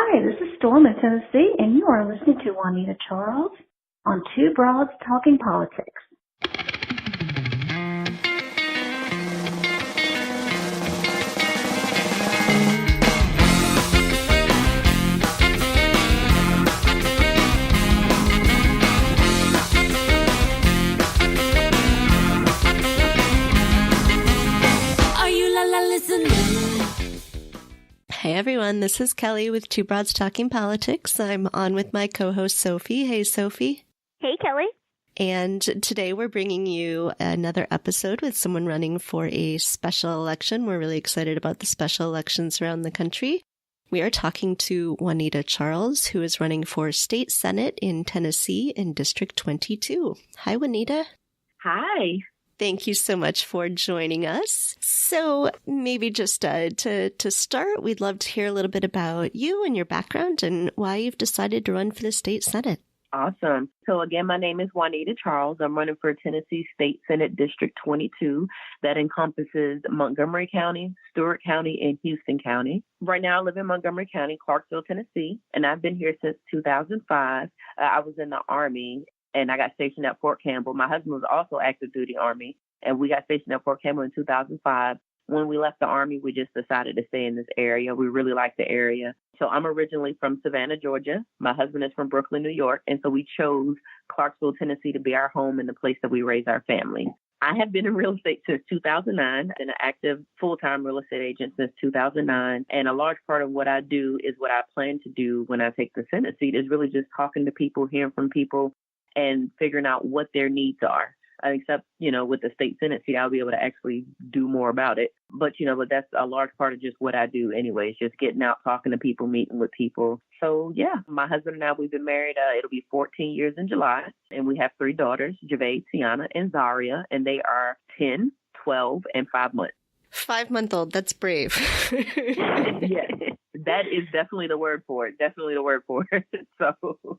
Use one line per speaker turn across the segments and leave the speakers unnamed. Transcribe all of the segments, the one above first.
Hi, this is Storm in Tennessee, and you are listening to Juanita Charles on Two Broads Talking Politics.
Are you listening?
Hey everyone, this is Kelly with Two Broads Talking Politics. I'm on with my co-host Sophie. Hey Sophie.
Hey Kelly.
And today we're bringing you another episode with someone running for a special election. We're really excited about the special elections around the country. We are talking to Juanita Charles, who is running for State Senate in Tennessee in District 22. Hi Juanita.
Hi.
Thank you so much for joining us. So maybe just to start, we'd love to hear a little bit about you and your background and why you've decided to run for the state senate.
Awesome. So again, my name is Juanita Charles. I'm running for Tennessee State Senate District 22. That encompasses Montgomery County, Stewart County, and Houston County. Right now I live in Montgomery County, Clarksville, Tennessee, and I've been here since 2005. I was in the Army. And I got stationed at Fort Campbell. My husband was also active duty Army, and we got stationed at Fort Campbell in 2005. When we left the Army, we just decided to stay in this area. We really like the area. So I'm originally from Savannah, Georgia. My husband is from Brooklyn, New York. And so we chose Clarksville, Tennessee to be our home and the place that we raise our family. I have been in real estate since 2009. I've been an active full-time real estate agent since 2009. And a large part of what I do is what I plan to do when I take the Senate seat is really just talking to people, hearing from people, and figuring out what their needs are. Except, with the state Senate seat, I'll be able to actually do more about it. But that's a large part of just what I do anyways, just getting out, talking to people, meeting with people. So, yeah, my husband and I, we've been married. It'll be 14 years in July. And we have 3 daughters, Javaid, Tiana, and Zaria. And they are 10, 12, and 5 months.
5-month-old, that's brave.
Yes. That is definitely the word for it. Definitely the word for it. So,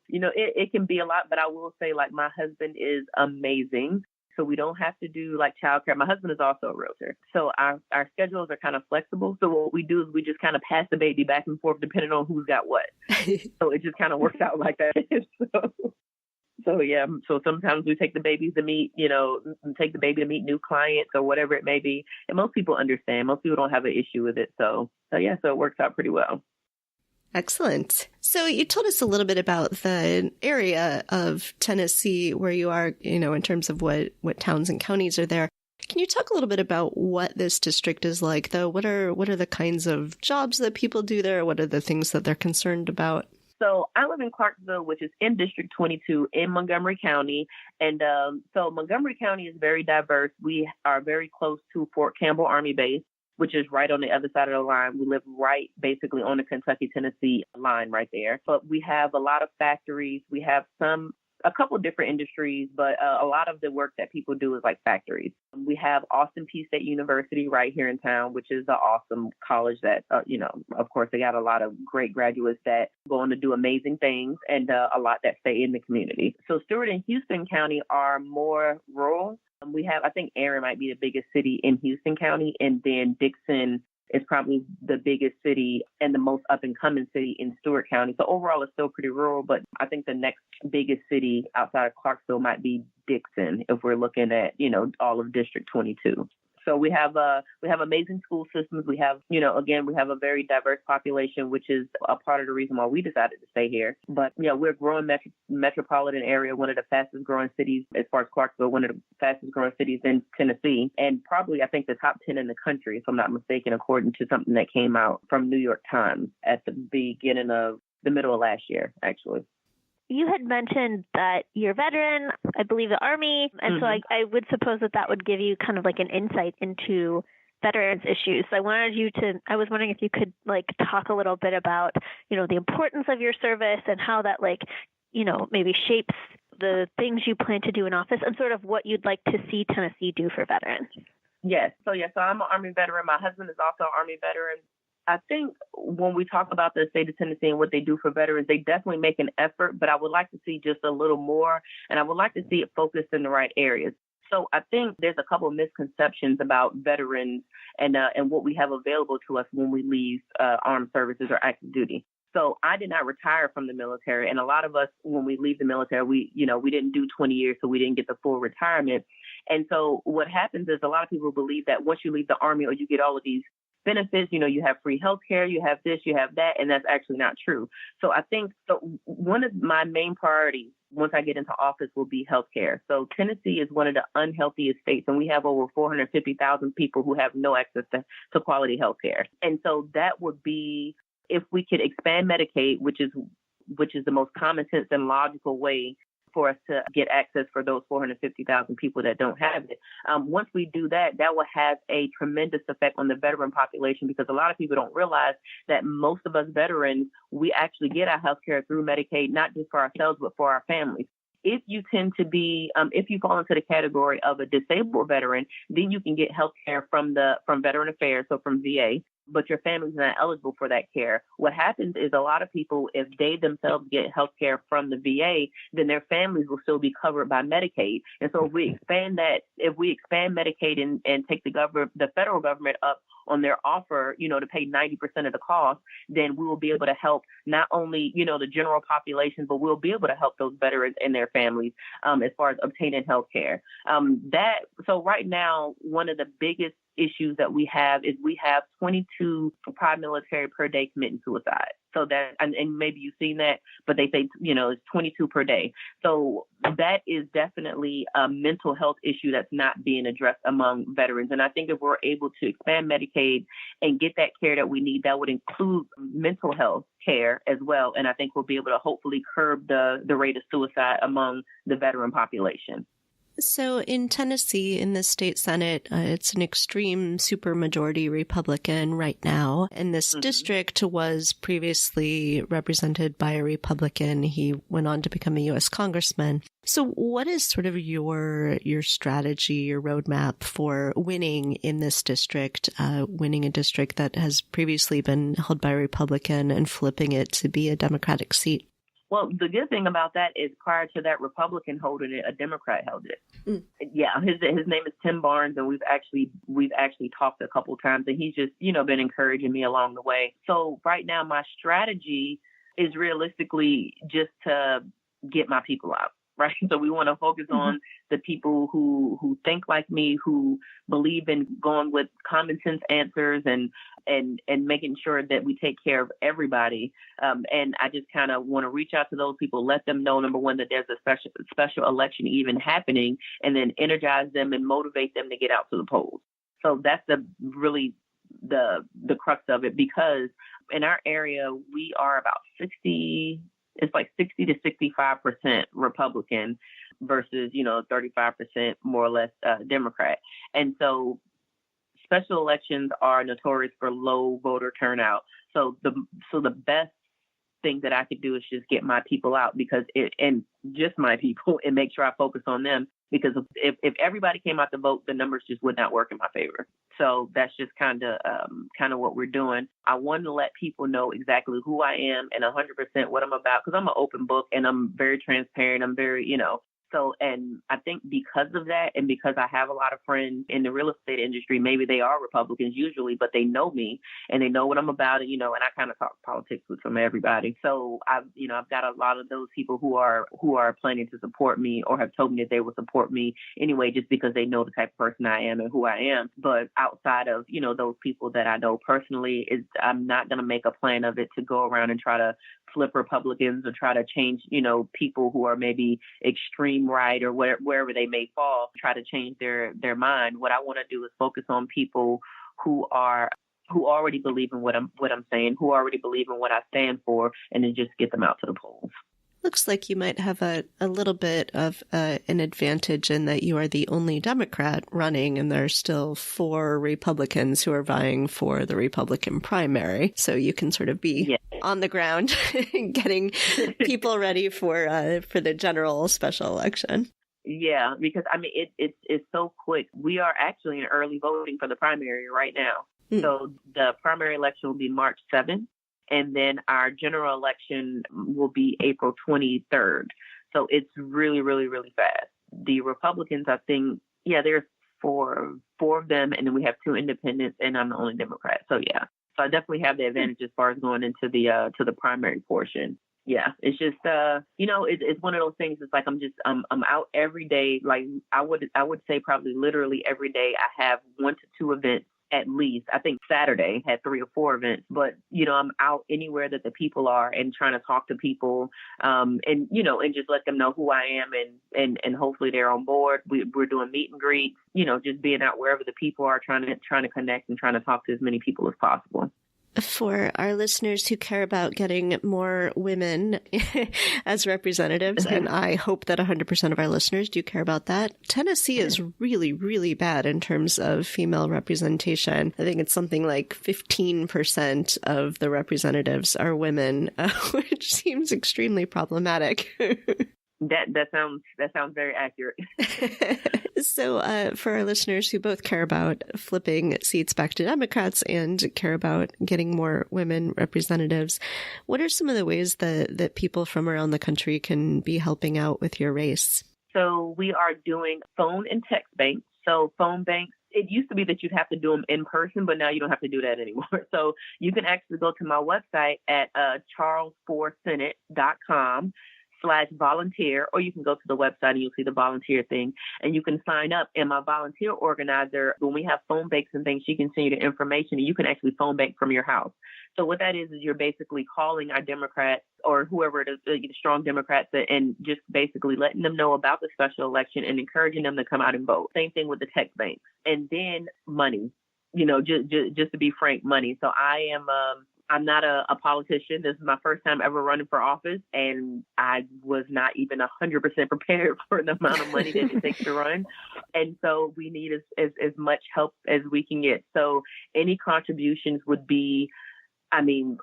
it can be a lot, but I will say, my husband is amazing. So we don't have to do childcare. My husband is also a realtor. So our schedules are kind of flexible. So what we do is we just kind of pass the baby back and forth depending on who's got what. So it just kind of works out like that. So yeah. So sometimes we take the babies to meet, take the baby to meet new clients or whatever it may be. And most people understand. Most people don't have an issue with it. So it works out pretty well.
Excellent. So you told us a little bit about the area of Tennessee where you are, in terms of what towns and counties are there. Can you talk a little bit about what this district is like, though? What are the kinds of jobs that people do there? What are the things that they're concerned about?
So I live in Clarksville, which is in District 22 in Montgomery County. And so Montgomery County is very diverse. We are very close to Fort Campbell Army Base, which is right on the other side of the line. We live right basically on the Kentucky-Tennessee line right there. But we have a lot of factories. We have a couple of different industries, but a lot of the work that people do is factories. We have Austin Peay State University right here in town, which is an awesome college that, of course, they got a lot of great graduates that go on to do amazing things and a lot that stay in the community. So Stewart and Houston County are more rural. We have, I think Aaron might be the biggest city in Houston County, and then Dixon is probably the biggest city and the most up-and-coming city in Stewart County. So overall, it's still pretty rural, but I think the next biggest city outside of Clarksville might be Dixon if we're looking at, all of District 22. So we have amazing school systems. We have, again, we have a very diverse population, which is a part of the reason why we decided to stay here. But yeah, we're a growing metropolitan area, one of the fastest growing cities as far as Clarksville, one of the fastest growing cities in Tennessee, and probably I think the top 10 in the country, if I'm not mistaken, according to something that came out from New York Times at the beginning of the middle of last year, actually.
You had mentioned that you're a veteran, I believe the Army, and so I would suppose that would give you kind of an insight into veterans issues. So I was wondering if you could talk a little bit about, the importance of your service and how that maybe shapes the things you plan to do in office and sort of what you'd like to see Tennessee do for veterans.
Yes. So I'm an Army veteran. My husband is also an Army veteran. I think when we talk about the state of Tennessee and what they do for veterans, they definitely make an effort, but I would like to see just a little more, and I would like to see it focused in the right areas. So I think there's a couple of misconceptions about veterans and what we have available to us when we leave armed services or active duty. So I did not retire from the military. And a lot of us, when we leave the military, we didn't do 20 years, so we didn't get the full retirement. And so what happens is a lot of people believe that once you leave the Army or you get all of these benefits, you have free health care, you have this, you have that, and that's actually not true. So I think one of my main priorities once I get into office will be health care. So Tennessee is one of the unhealthiest states, and we have over 450,000 people who have no access to quality health care. And so that would be, if we could expand Medicaid, which is the most common sense and logical way for us to get access for those 450,000 people that don't have it. Once we do that, that will have a tremendous effect on the veteran population, because a lot of people don't realize that most of us veterans, we actually get our health care through Medicaid, not just for ourselves, but for our families. If you tend to be, if you fall into the category of a disabled veteran, then you can get health care from Veteran Affairs, so from VA, but your family's not eligible for that care. What happens is a lot of people, if they themselves get health care from the VA, then their families will still be covered by Medicaid. And so if we expand Medicaid and take the federal government up on their offer, to pay 90% of the cost, then we will be able to help not only, the general population, but we'll be able to help those veterans and their families as far as obtaining health care. So right now, one of the biggest issues that we have is we have 22 private military per day committing suicide. So that, and maybe you've seen that, but they say, it's 22 per day. So that is definitely a mental health issue that's not being addressed among veterans. And I think if we're able to expand Medicaid and get that care that we need, that would include mental health care as well. And I think we'll be able to hopefully curb the rate of suicide among the veteran population.
So in Tennessee, in the state Senate, it's an extreme supermajority Republican right now. And this district was previously represented by a Republican. He went on to become a U.S. congressman. So what is sort of your strategy, your roadmap for winning in this district, winning a district that has previously been held by a Republican and flipping it to be a Democratic seat?
Well, the good thing about that is prior to that Republican holding it, a Democrat held it. Yeah, his name is Tim Barnes, and we've actually talked a couple of times, and he's just, been encouraging me along the way. So right now, my strategy is realistically just to get my people out. Right. So we want to focus on the people who think like me, who believe in going with common sense answers and making sure that we take care of everybody. And I just kind of want to reach out to those people, let them know, number one, that there's a special election even happening, and then energize them and motivate them to get out to the polls. So that's really the crux of it, because in our area, we are about 60 to 65% Republican versus, 35% more or less Democrat. And so special elections are notorious for low voter turnout. So the best thing that I could do is just get my people out, and just my people, and make sure I focus on them. Because if everybody came out to vote, the numbers just would not work in my favor. So that's just kind of what we're doing. I want to let people know exactly who I am and 100% what I'm about, because I'm an open book and I'm very transparent. I'm very, So, and I think because of that, and because I have a lot of friends in the real estate industry, maybe they are Republicans usually, but they know me and they know what I'm about, and I kind of talk politics with some everybody. So I've got a lot of those people who are planning to support me, or have told me that they will support me anyway, just because they know the type of person I am and who I am. But outside of, those people that I know personally, I'm not going to make a plan of it to go around and try to flip Republicans or try to change, people who are maybe extreme right or wherever they may fall, try to change their mind. What I want to do is focus on people who already believe in what I'm saying, who already believe in what I stand for, and then just get them out to the polls.
Looks like you might have a little bit of an advantage in that you are the only Democrat running, and there are still 4 Republicans who are vying for the Republican primary. So you can sort of be on the ground getting people ready for the general special election.
Yeah, because it's so quick. We are actually in early voting for the primary right now. So the primary election will be March 7th. And then our general election will be April 23rd. So it's really, really, really fast. The Republicans, I think, there's four of them, and then we have 2 independents, and I'm the only Democrat. So yeah. So I definitely have the advantage as far as going into the primary portion. Yeah, it's just it's one of those things. It's like I'm out every day. Like I would say probably literally every day I have 1 to 2 events at least. I think Saturday had 3 or 4 events, but I'm out anywhere that the people are and trying to talk to people, and just let them know who I am, and hopefully they're on board. We're doing meet and greets, just being out wherever the people are, trying to connect and trying to talk to as many people as possible.
For our listeners who care about getting more women as representatives, and I hope that 100% of our listeners do care about that, Tennessee is really, really bad in terms of female representation. I think it's something like 15% of the representatives are women, which seems extremely problematic.
That sounds very accurate.
So for our listeners who both care about flipping seats back to Democrats and care about getting more women representatives, what are some of the ways that people from around the country can be helping out with your race?
So we are doing phone and text banks. So phone banks, it used to be that you'd have to do them in person, but now you don't have to do that anymore. So you can actually go to my website at charles4senate.com/volunteer, or you can go to the website and you'll see the volunteer thing, and you can sign up. And my volunteer organizer, when we have phone banks and things, she can send you the information, and you can actually phone bank from your house. So what that is you're basically calling our Democrats or whoever it is, the strong Democrats, and just basically letting them know about the special election and encouraging them to come out and vote. Same thing with the text banks. And then money, just to be frank, money. So I'm not a politician. This is my first time ever running for office, and I was not even 100% prepared for the amount of money that it takes to run. And so we need as much help as we can get. So any contributions would be,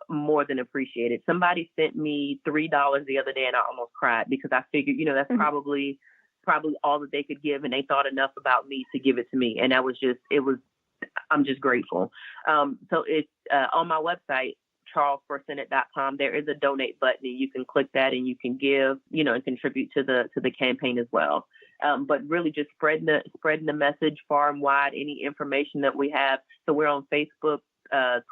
more than appreciated. Somebody sent me $3 the other day, and I almost cried because I figured, that's probably all that they could give, and they thought enough about me to give it to me. And I'm just grateful. So it's on my website, charles4senate.com. There is a donate button, and you can click that and you can give, and contribute to the campaign as well. But really just spreading the message far and wide, any information that we have. So we're on Facebook,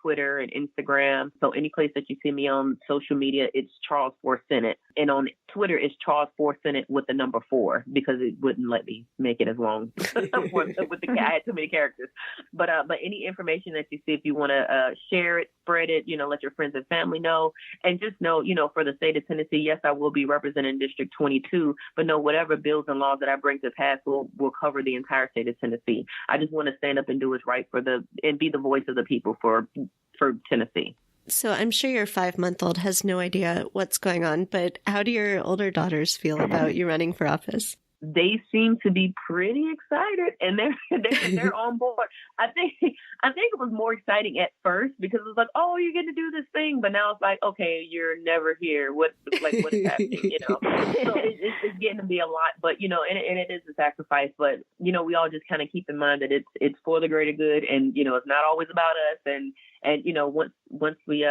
Twitter, and Instagram. So any place that you see me on social media, it's Charles4Senate. And on Twitter, it's Charles4Senate with the number 4, because it wouldn't let me make it as long I had too many characters. But any information that you see, if you want to share it, spread it, let your friends and family know. And just know, for the state of Tennessee, yes, I will be representing District 22, but no, whatever bills and laws that I bring to pass will cover the entire state of Tennessee. I just want to stand up and do what's right and be the voice of the people for Tennessee.
So I'm sure your 5-month-old has no idea what's going on, but how do your older daughters feel about you running for office?
They seem to be pretty excited, and they're on board. I think it was more exciting at first because it was like, oh, you're going to do this thing, but now it's like, okay, you're never here. What is happening? So it's getting to be a lot, but and it is a sacrifice. But we all just kind of keep in mind that it's for the greater good, and it's not always about us. And once we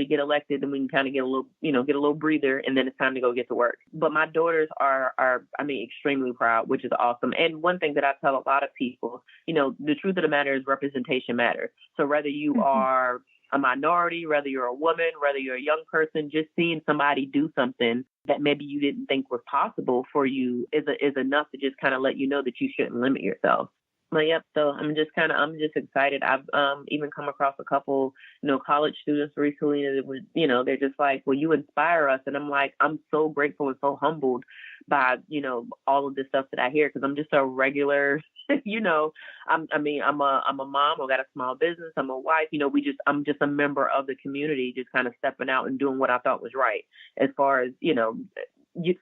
get elected, then we can kind of get a little breather, and then it's time to go get to work. But my daughters are extremely proud, which is awesome. And one thing that I tell a lot of people, the truth of the matter is representation matters. So whether you are a minority, whether you're a woman, whether you're a young person, just seeing somebody do something that maybe you didn't think was possible for you is enough to just kind of let you know that you shouldn't limit yourself. But yep, so I'm just excited. I've even come across a couple, college students recently that would, they're just like, well, you inspire us. And I'm like, I'm so grateful and so humbled by, all of this stuff that I hear, because I'm just a regular, I'm a mom. I've got a small business. I'm a wife. I'm just a member of the community, just kind of stepping out and doing what I thought was right. As far as,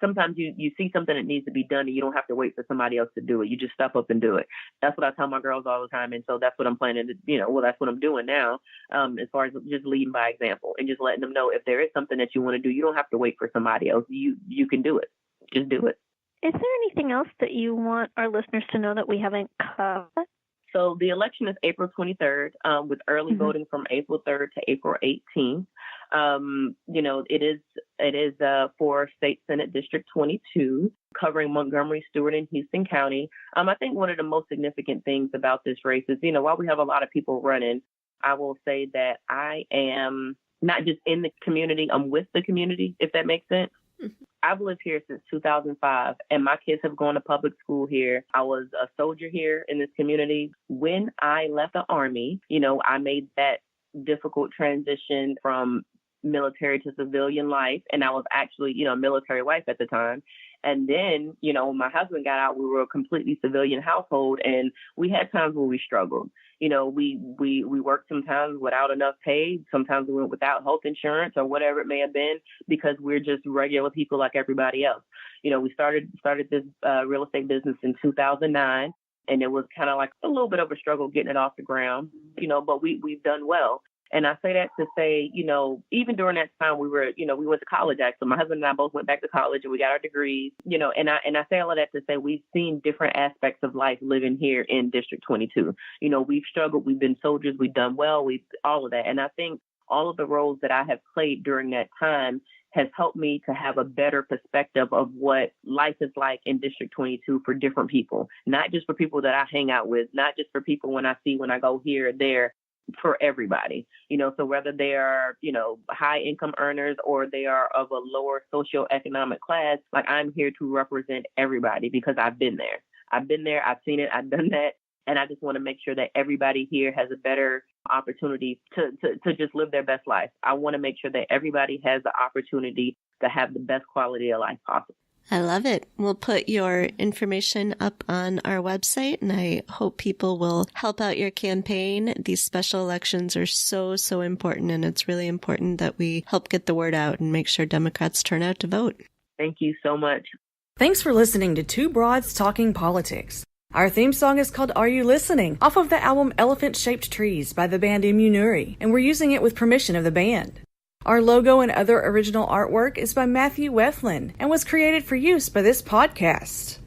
sometimes you see something that needs to be done, and you don't have to wait for somebody else to do it. You just step up and do it. That's what I tell my girls all the time. And so that's what I'm planning to, that's what I'm doing now, as far as just leading by example and just letting them know if there is something that you want to do, you don't have to wait for somebody else. You can do it. Just do it.
Is there anything else that you want our listeners to know that we haven't covered?
So the election is April 23rd, with early voting from April 3rd to April 18th. It is for State Senate District 22, covering Montgomery, Stewart, and Houston County. I think one of the most significant things about this race is, while we have a lot of people running, I will say that I am not just in the community, I'm with the community, if that makes sense. I've lived here since 2005, and my kids have gone to public school here. I was a soldier here in this community. When I left the Army, I made that difficult transition from military to civilian life, and I was actually, a military wife at the time. And then, when my husband got out, we were a completely civilian household, and we had times where we struggled. We worked sometimes without enough pay. Sometimes we went without health insurance or whatever it may have been, because we're just regular people like everybody else. We started this real estate business in 2009, and it was kind of like a little bit of a struggle getting it off the ground, but we've done well. And I say that to say, even during that time, we went to college, actually. My husband and I both went back to college and we got our degrees, and I say all of that to say we've seen different aspects of life living here in District 22. We've struggled, we've been soldiers, we've done well, all of that. And I think all of the roles that I have played during that time has helped me to have a better perspective of what life is like in District 22 for different people, not just for people that I hang out with, not just for people when I go here or there, for everybody, so whether they are, high income earners or they are of a lower socioeconomic class, like I'm here to represent everybody because I've been there, I've seen it, I've done that. And I just want to make sure that everybody here has a better opportunity to just live their best life. I want to make sure that everybody has the opportunity to have the best quality of life possible.
I love it. We'll put your information up on our website, and I hope people will help out your campaign. These special elections are so, so important, and it's really important that we help get the word out and make sure Democrats turn out to vote.
Thank you so much.
Thanks for listening to Two Broads Talking Politics. Our theme song is called Are You Listening? Off of the album Elephant Shaped Trees by the band Immunuri, and we're using it with permission of the band. Our logo and other original artwork is by Matthew Wethlin and was created for use by this podcast.